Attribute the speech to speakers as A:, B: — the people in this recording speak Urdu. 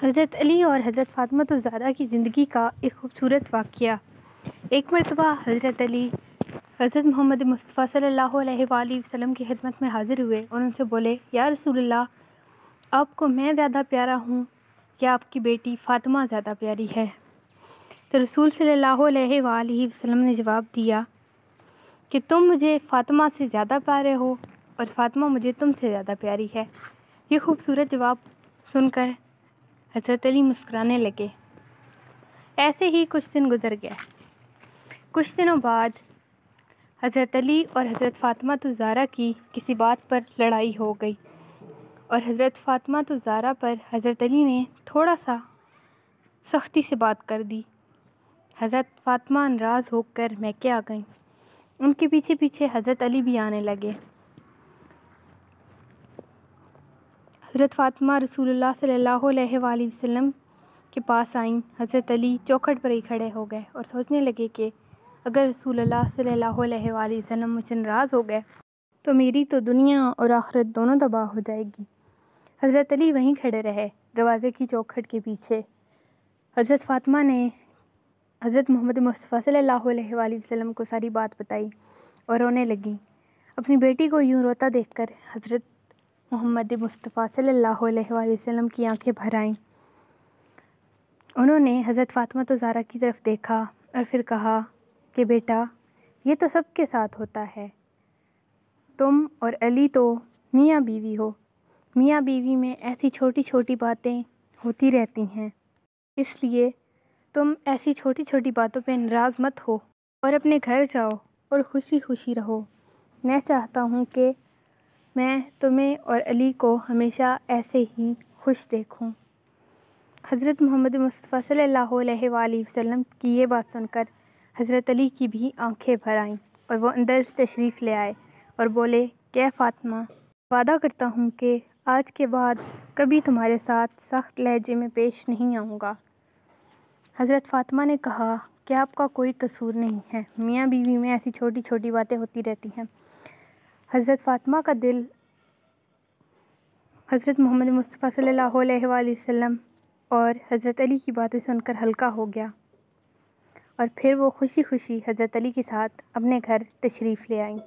A: حضرت علی اور حضرت فاطمہ الزہرا کی زندگی کا ایک خوبصورت واقعہ۔ ایک مرتبہ حضرت علی حضرت محمد مصطفیٰ صلی اللہ علیہ وآلہ وسلم کی خدمت میں حاضر ہوئے اور ان سے بولے، یا رسول اللہ، آپ کو میں زیادہ پیارا ہوں یا آپ کی بیٹی فاطمہ زیادہ پیاری ہے؟ تو رسول صلی اللہ علیہ وآلہ وسلم نے جواب دیا کہ تم مجھے فاطمہ سے زیادہ پیارے ہو اور فاطمہ مجھے تم سے زیادہ پیاری ہے۔ یہ خوبصورت جواب سن کر حضرت علی مسکرانے لگے۔ ایسے ہی کچھ دن گزر گئے۔ کچھ دنوں بعد حضرت علی اور حضرت فاطمہ الزہرا کی کسی بات پر لڑائی ہو گئی اور حضرت فاطمہ الزہرا پر حضرت علی نے تھوڑا سا سختی سے بات کر دی۔ حضرت فاطمہ ناراض ہو کر میکے آ گئیں۔ ان کے پیچھے پیچھے حضرت علی بھی آنے لگے۔ حضرت فاطمہ رسول اللہ صلی اللہ علیہ وآلہ وسلم کے پاس آئیں۔ حضرت علی چوکھٹ پر ہی کھڑے ہو گئے اور سوچنے لگے کہ اگر رسول اللہ صلی اللہ علیہ وآلہ وسلم مجھ سے ناراض ہو گئے تو میری تو دنیا اور آخرت دونوں تباہ ہو جائے گی۔ حضرت علی وہیں کھڑے رہے دروازے کی چوکھٹ کے پیچھے۔ حضرت فاطمہ نے حضرت محمد مصطفیٰ صلی اللہ علیہ وآلہ وسلم کو ساری بات بتائی اور رونے لگیں۔ اپنی بیٹی کو یوں روتا دیکھ کر حضرت محمد مصطفیٰ صلی اللہ علیہ وآلہ وسلم کی آنکھیں بھر آئیں۔ انہوں نے حضرت فاطمہ الزہرا کی طرف دیکھا اور پھر کہا کہ بیٹا، یہ تو سب کے ساتھ ہوتا ہے۔ تم اور علی تو میاں بیوی ہو۔ میاں بیوی میں ایسی چھوٹی چھوٹی باتیں ہوتی رہتی ہیں، اس لیے تم ایسی چھوٹی چھوٹی باتوں پہ ناراض مت ہو اور اپنے گھر جاؤ اور خوشی خوشی رہو۔ میں چاہتا ہوں کہ میں تمہیں اور علی کو ہمیشہ ایسے ہی خوش دیکھوں۔ حضرت محمد مصطفیٰ صلی اللہ علیہ وآلہ وسلم کی یہ بات سن کر حضرت علی کی بھی آنکھیں بھر آئیں اور وہ اندر تشریف لے آئے اور بولے کہ اے فاطمہ، وعدہ کرتا ہوں کہ آج کے بعد کبھی تمہارے ساتھ سخت لہجے میں پیش نہیں آؤں گا۔ حضرت فاطمہ نے کہا کہ آپ کا کوئی قصور نہیں ہے، میاں بیوی میں ایسی چھوٹی چھوٹی باتیں ہوتی رہتی ہیں۔ حضرت فاطمہ کا دل حضرت محمد مصطفیٰ صلی اللہ علیہ وآلہ وسلم اور حضرت علی کی باتیں سن کر ہلکا ہو گیا اور پھر وہ خوشی خوشی حضرت علی کے ساتھ اپنے گھر تشریف لے آئیں۔